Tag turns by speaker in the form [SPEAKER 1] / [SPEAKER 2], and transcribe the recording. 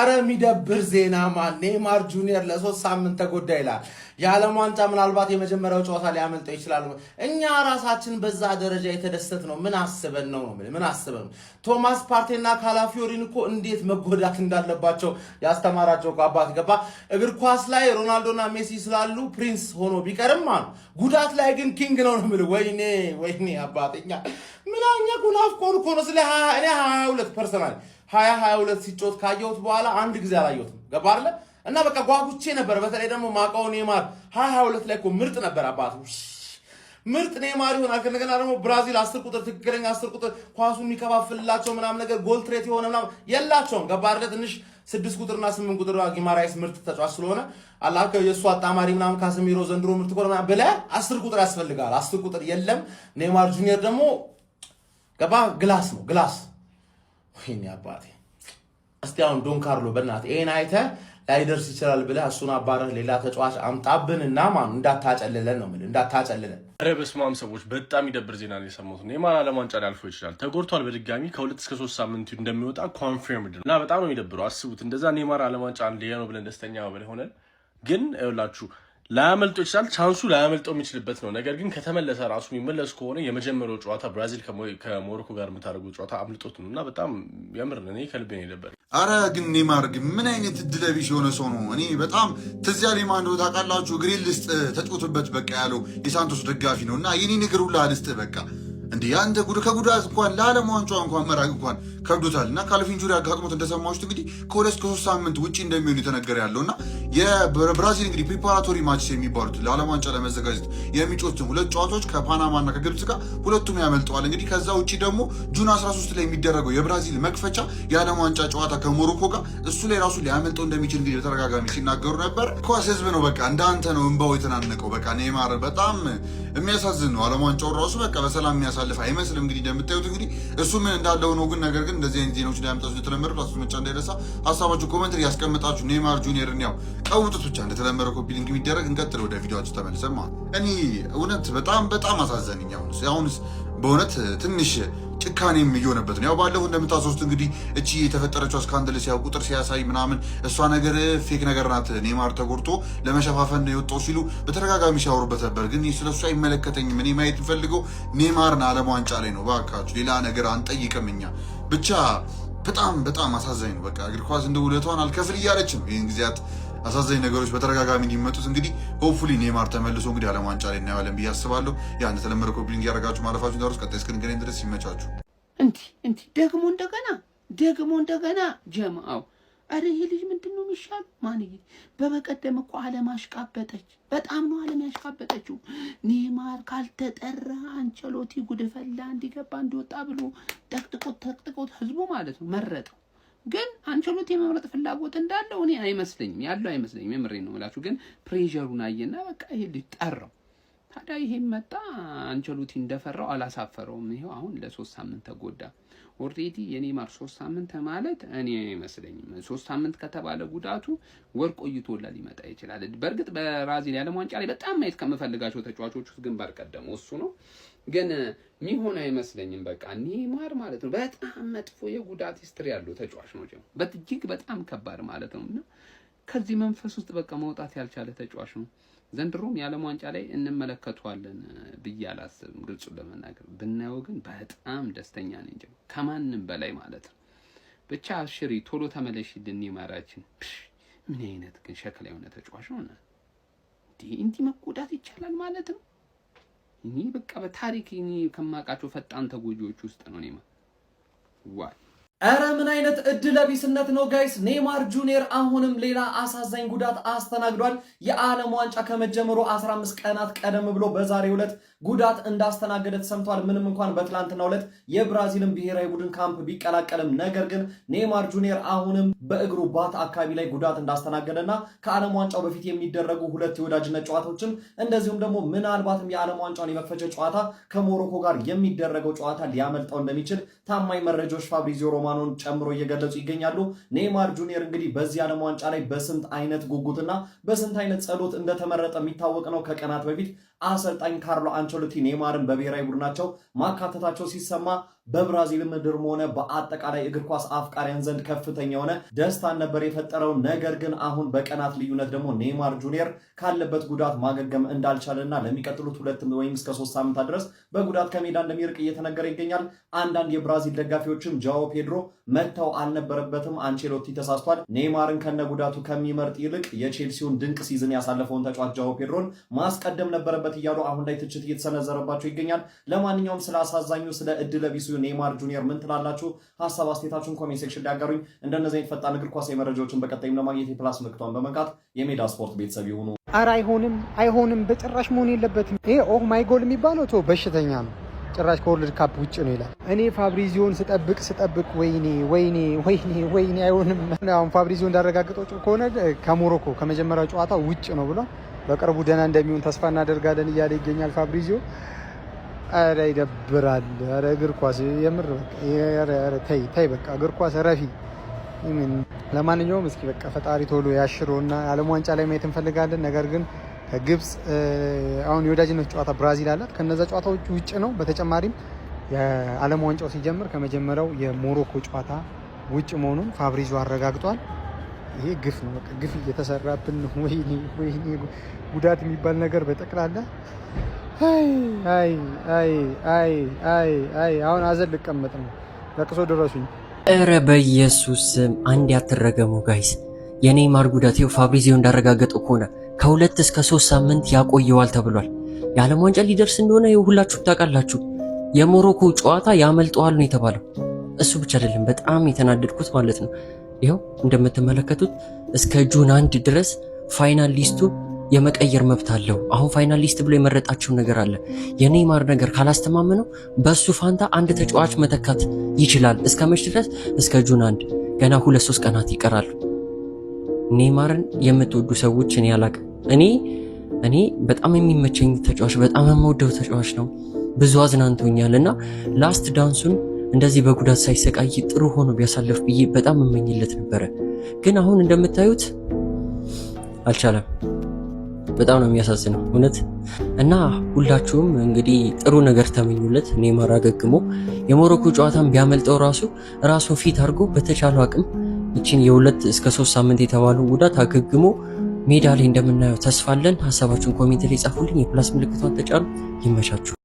[SPEAKER 1] አረ የሚደብር ዜና ማን ኔይማር ጁኒየር ለ3 ሳምንት ተጎዳ ይላል። የዓለም ዋንጫ ምናልባት የመጀመሪያው ጨዋታ ሊያመልጠው ይችላል። እኛ ራሳችን በዛ ደረጃ የተደሰት ነው ምን አስበን ነው ምን አስበን ነው? ቶማስ ፓርቴና ካላፊዮሪን እኮ እንዴት መጎዳት እንዳለባቸው ያስተማራቸው አባት ገባ። እግር ኳስ ላይ ሮናልዶና ሜሲ ስላሉ ፕሪንስ ሆኖ ቢቀርም አሉ ጉዳት ላይ ግን ኪንግ ነው ነው። ወይኔ አባተኛ ምናኛ ጉናፍ ኮን ኮን ስለ እኔ 22 ፐርሰናል 22 ሲጮት ካየሁት በኋላ አንድ ጊዜ አላየሁትም። ገባ አይደለ? እና በቃ ጓጉቼ ነበር። በተለይ ደግሞ ማቃው ኔይማር 22 ላይ እኮ ምርጥ ነበር አባቱ ምርጥ ኔይማር ይሆናል። ከነገና ደግሞ ብራዚል 10 ቁጥር ትክክለኛ 10 ቁጥር ኳሱን የሚከፋፍልላቸው ምናምን ነገር ጎል ትሬት የሆነ ምናምን የላቸውም። ገባ አይደለ? ትንሽ 6 ቁጥርና 8 ቁጥር ጊማራይስ ምርጥ ተጫዋች ስለሆነ አላከ የሱ አጣማሪ ምናምን ካሰሚሮ ዘንድሮ ምርጥ ኮረና ብለ 10 ቁጥር ያስፈልጋል። 10 ቁጥር የለም። ኔይማር ጁኒየር ደግሞ ገባ ግላስ ነው ግላስ። ወይኔ አባቴ እስቲ አሁን ዶን ካርሎ በእናትህ ይሄን አይተህ ላይደርስ ይችላል ብለህ እሱን አባረህ ሌላ ተጫዋች አምጣብንና ማን እንዳታጨልለን ነው ማለት እንዳታጨልለን።
[SPEAKER 2] ኧረ በስመ አብ ሰዎች በጣም ይደብር ዜና ነው የሰማሁት። ኔይማር ዓለም ዋንጫ ሊያልፈው ይችላል ተጎድቷል። በድጋሚ ከ2 እስከ 3 ሳምንት እንደሚወጣ ኮንፊርምድ ነው እና በጣም ነው የሚደብረው። አስቡት እንደዛ ኔይማር ዓለም ዋንጫ ነው ብለን ደስተኛ ሆነን ግን ይኸውላችሁ ላያመልጠው ይችላል። ቻንሱ ላያመልጠው የሚችልበት ነው። ነገር ግን ከተመለሰ ራሱ የሚመለስ ከሆነ የመጀመሪያው ጨዋታ ብራዚል ከሞሮኮ ጋር የምታደርገው ጨዋታ አምልጦት ነው እና በጣም ያምር ነው። እኔ ከልቤ ነው የደበረኝ።
[SPEAKER 3] አረ ግን ኔይማር ግን ምን አይነት እድለቢስ የሆነ ሰው ነው። እኔ በጣም ትዝ ያለኝ ማን ነው ታውቃላችሁ? እግሬን ልስጥ ተጫውቶበት በቃ ያለው የሳንቶስ ደጋፊ ነው እና የኔን እግር ሁላ ልስጥ በቃ እንዴ አንተ ከጉዳት እንኳን ለዓለም ዋንጫ እንኳን መራቅ እንኳን ከብዶታል እና ካልፍ ኢንጁሪ አጋጥሞት እንደሰማችሁት እንግዲህ ከ2 እስከ 3 ሳምንት ውጪ እንደሚሆን የተነገረ ያለውና የብራዚል እንግዲህ ፕሪፓራቶሪ ማችስ የሚባሉት ለዓለም ዋንጫ ለመዘጋጀት የሚጮቱን 2 ጨዋታዎች ከፓናማና ከግብጽ ጋር ሁለቱም ያመልጠዋል። እንግዲህ ከዛ ውጪ ደግሞ ጁን 13 ላይ የሚደረገው የብራዚል መክፈቻ የዓለም ዋንጫ ጨዋታ ከሞሮኮ ጋር እሱ ላይ ራሱ ሊያመልጠው እንደሚችል እንግዲህ በተደጋጋሚ ሲናገሩ ነበር። ኳስ ህዝብ ነው በቃ እንዳንተ ነው እንባው የተናነቀው። በቃ ኔይማር በጣም የሚያሳዝን ነው። ዓለም ዋንጫው ራሱ በቃ በሰላም የሚያሳልፍ አይመስልም። እንግዲህ እንደምታዩት እንግዲህ እሱ ምን እንዳለው ነው። ግን ነገር ግን እንደዚህ አይነት ዜናዎች ሊያመጣሱ የተለመደው ራሱ ብቻ እንዳይረሳ ሀሳባችሁ ኮሜንት ላይ ያስቀምጣችሁ። ኔይማር ጁኒየርን ያው ቀውጡት ብቻ እንደተለመደው ኮፒ ሊንክ የሚደረግ እንቀጥል ወደ ቪዲዮአችሁ ተመልሰን ማለት እኔ እውነት በጣም አሳዘነኝ። አሁንስ በእውነት ትንሽ ጭካኔም እየሆነበት ነው። ያው ባለፈው እንደምታስወስት እንግዲህ እቺ የተፈጠረችው ስካንዳልስ ያው ቁጥር ሲያሳይ ምናምን እሷ ነገር ፌክ ነገር ናት፣ ኔይማር ተጎድቶ ለመሸፋፈን ነው የወጣው ሲሉ በተደጋጋሚ ሲያወሩበት ነበር። ግን ስለሱ አይመለከተኝም። እኔ ማየት የምፈልገው ኔይማርን ዓለም ዋንጫ ላይ ነው። ባካችሁ ሌላ ነገር አንጠይቅም እኛ ብቻ። በጣም አሳዛኝ ነው። በቃ እግር ኳስ እንደ ውለቷን አልከፍል እያለች ነው። ይህን ጊዜያት አሳዛኝ ነገሮች በተደጋጋሚ እንዲመጡት እንግዲህ ሆፕፉሊ ኔይማር ተመልሶ እንግዲህ ዓለም ዋንጫ ላይ እናየዋለን ብዬ አስባለሁ። ያ እንደተለመደው ኮፒ ሊንክ ያደረጋችሁ ማለፋችሁ ዳሩስ ቀጣይ እስክንገናኝ ድረስ ይመቻችሁ።
[SPEAKER 4] እንዲ ደግሞ እንደገና ጀማው አረ ይሄ ልጅ ምንድነው የሚሻል? ማንዬ በመቀደም እኮ ዓለም አሽቃበጠች። በጣም ነው ዓለም ያሽቃበጠችው። ኔይማር ካልተጠራ አንቸሎቲ ጉድፈላ እንዲገባ እንዲወጣ ብሎ ተቅጥቆት ህዝቡ ማለት ነው መረጠው። ግን አንቸሎቲ የመምረጥ ፍላጎት እንዳለው እኔ አይመስለኝም አይመስለኝም። የምሬን ነው የምላችሁ። ግን ፕሬሸሩን አየና በቃ ይሄ ልጅ ጠራው። ታዲያ ይሄም መጣ አንቸሎቲ እንደፈራው አላሳፈረውም። ይሄው አሁን ለ3 ሳምንት ተጎዳ። ኦልሬዲ የኔይማር 3 ሳምንት ማለት እኔ አይመስለኝም። 3 ሳምንት ከተባለ ጉዳቱ ወር ቆይቶላ ሊመጣ ይችላል። በእርግጥ በብራዚል የዓለም ዋንጫ ላይ በጣም ማየት ከምፈልጋቸው ተጫዋቾች ውስጥ ግንባር ቀደመው እሱ ነው። ግን ሚሆን አይመስለኝም። በቃ ኔይማር ማለት ነው በጣም መጥፎ የጉዳት ሂስትሪ ያለው ተጫዋች ነው። እጅግ በጣም ከባድ ማለት ነው። እና ከዚህ መንፈስ ውስጥ በቃ መውጣት ያልቻለ ተጫዋች ነው። ዘንድሮም የዓለም ዋንጫ ላይ እንመለከተዋለን ብዬ አላስብም። ግልጹን ለመናገር ብናየው ግን በጣም ደስተኛ ነኝ ከማንም በላይ ማለት ነው። ብቻ አሽሪ ቶሎ ተመለሽልን ኔይማራችን። ምን አይነት ግን ሸክላ የሆነ ተጫዋች ነው። እንዲህ መጎዳት ይቻላል ማለት ነው። እኔ በቃ በታሪክ ከማውቃቸው ፈጣን ተጎጂዎች ውስጥ ነው ኔይማር። ዋይ
[SPEAKER 1] አረ ምን አይነት እድለቢስነት ነው ጋይስ! ኔይማር ጁኒየር አሁንም ሌላ አሳዛኝ ጉዳት አስተናግዷል። የዓለም ዋንጫ ከመጀመሩ 15 ቀናት ቀደም ብሎ በዛሬው ዕለት ጉዳት እንዳስተናገደ ተሰምቷል። ምንም እንኳን በትላንትናው ዕለት የብራዚልን ብሔራዊ ቡድን ካምፕ ቢቀላቀልም ነገር ግን ኔይማር ጁኒየር አሁንም በእግሩ ባት አካባቢ ላይ ጉዳት እንዳስተናገደና ከዓለም ዋንጫው በፊት የሚደረጉ 2 የወዳጅነት ጨዋታዎችን እንደዚሁም ደግሞ ምናልባትም የዓለም ዋንጫውን የመክፈቻ ጨዋታ ከሞሮኮ ጋር የሚደረገው ጨዋታ ሊያመልጠው እንደሚችል ታማኝ መረጃዎች ፋብሪዚዮ ሮማኖን ጨምሮ እየገለጹ ይገኛሉ። ኔይማር ጁኒየር እንግዲህ በዚህ ዓለም ዋንጫ ላይ በስንት አይነት ጉጉትና በስንት አይነት ጸሎት እንደተመረጠ የሚታወቅ ነው። ከቀናት በፊት
[SPEAKER 5] አሰልጣኝ ካርሎ አንቸሎቲ ኔይማርን በብሔራዊ ቡድናቸው ማካተታቸው ሲሰማ በብራዚል ምድርም ሆነ በአጠቃላይ እግር ኳስ አፍቃሪያን ዘንድ ከፍተኛ የሆነ ደስታን ነበር የፈጠረው። ነገር ግን አሁን በቀናት ልዩነት ደግሞ ኔይማር ጁኒየር ካለበት ጉዳት ማገገም እንዳልቻለና ለሚቀጥሉት 2 ወይም እስከ 3 ሳምንታት ድረስ በጉዳት ከሜዳ እንደሚርቅ እየተነገረ ይገኛል። አንዳንድ የብራዚል ደጋፊዎችም ጃኦ ፔድሮ መተው አልነበረበትም፣ አንቸሎቲ ተሳስቷል፣ ኔይማርን ከነ ጉዳቱ ከሚመርጥ ይልቅ የቼልሲውን ድንቅ ሲዝን ያሳለፈውን ተጫዋች ጃኦ ፔድሮን ማስቀደም ነበረበት እያሉ አሁን ላይ ትችት እየተሰነዘረባቸው ይገኛል። ለማንኛውም ስለ አሳዛኙ ስለ እድለቢሱ ኔይማር ጁኒየር ምን ትላላችሁ? ሀሳብ አስተያየታችሁን ኮሜንት ሴክሽን ላይ አጋሩኝ። እንደነዚህ አይነት ፈጣን እግር ኳስ መረጃዎችን በቀጣይም ለማግኘት የፕላስ ምልክቷን በመንካት የሜዳ ስፖርት ቤተሰብ ይሁኑ።
[SPEAKER 6] ኧረ አይሆንም፣ በጭራሽ መሆን የለበትም። ይሄ ኦህ ማይ ጎል የሚባለው ቶ በሽተኛ ነው። ጭራሽ ከወርልድ ካፕ ውጭ ነው ይላል። እኔ ፋብሪዚዮን ስጠብቅ ወይኔ አይሆንም። አሁን ፋብሪዚዮ እንዳረጋግጠው ከሆነ ከሞሮኮ ከመጀመሪያው ጨዋታ ውጭ ነው ብሎ በቅርቡ ደህና እንደሚሆን ተስፋ እናደርጋለን እያለ ይገኛል ፋብሪዚዮ። አረ ይደብራል። አረ እግር ኳስ የምር ተይ በቃ እግር ኳስ ረፊ። ለማንኛውም እስኪ በቃ ፈጣሪ ቶሎ ያሽሮና ዓለም ዋንጫ ላይ ማየት እንፈልጋለን። ነገር ግን ከግብፅ አሁን የወዳጅነት ጨዋታ ብራዚል አላት። ከነዛ ጨዋታዎች ውጭ ነው። በተጨማሪም የዓለም ዋንጫው ሲጀምር ከመጀመሪያው የሞሮኮ ጨዋታ ውጭ መሆኑን ፋብሪዚዮ አረጋግጧል። ይሄ ግፍ ነው፣ በቃ ግፍ እየተሰራብን ነው። ወይኔ ጉዳት የሚባል ነገር በጠቅላላ አይ አሁን አዘን ልቀመጥ ነው። ለቅሶ ድረሱኝ።
[SPEAKER 7] እረ በኢየሱስ ስም አንድ ያትረገሙ ጋይስ። የኔይማር ጉዳት ፋብሪዚዮ እንዳረጋገጠው ከሆነ ከ2 እስከ 3 ሳምንት ያቆየዋል ተብሏል። የዓለም ዋንጫ ሊደርስ እንደሆነ ሁላችሁም ታውቃላችሁ። የሞሮኮ ጨዋታ ያመልጠዋል ነው የተባለው። እሱ ብቻ አይደለም፣ በጣም የተናደድኩት ማለት ነው ይኸው እንደምትመለከቱት እስከ ጁን 1 ድረስ ፋይናል ሊስቱን የመቀየር መብት አለው። አሁን ፋይናል ሊስት ብሎ የመረጣቸው ነገር አለ። የኔይማር ነገር ካላስተማመነው በሱ ፋንታ አንድ ተጫዋች መተካት ይችላል። እስከ መች ድረስ? እስከ ጁን 1 ገና 2-3 ቀናት ይቀራሉ። ኔይማርን የምትወዱ ሰዎች እኔ አላቅም። እኔ በጣም የሚመቸኝ ተጫዋች፣ በጣም የምወደው ተጫዋች ነው። ብዙ አዝናንቶኛል እና ላስት ዳንሱን እንደዚህ በጉዳት ሳይሰቃይ ጥሩ ሆኖ ቢያሳልፍ ብዬ በጣም እመኝለት ነበረ። ግን አሁን እንደምታዩት አልቻለም። በጣም ነው የሚያሳዝነው እውነት። እና ሁላችሁም እንግዲህ ጥሩ ነገር ተመኙለት። ኔይማር አገግሞ የሞሮኮ ጨዋታን ቢያመልጠው ራሱን ፊት አድርጎ በተቻለው አቅም ይችን የ2 እስከ 3 ሳምንት የተባለው ጉዳት አገግሞ ሜዳ ላይ እንደምናየው ተስፋ አለን። ሀሳባችሁን ኮሜንት ላይ ጻፉልኝ። የፕላስ ምልክቷን ተጫኑ። ይመቻችሁ።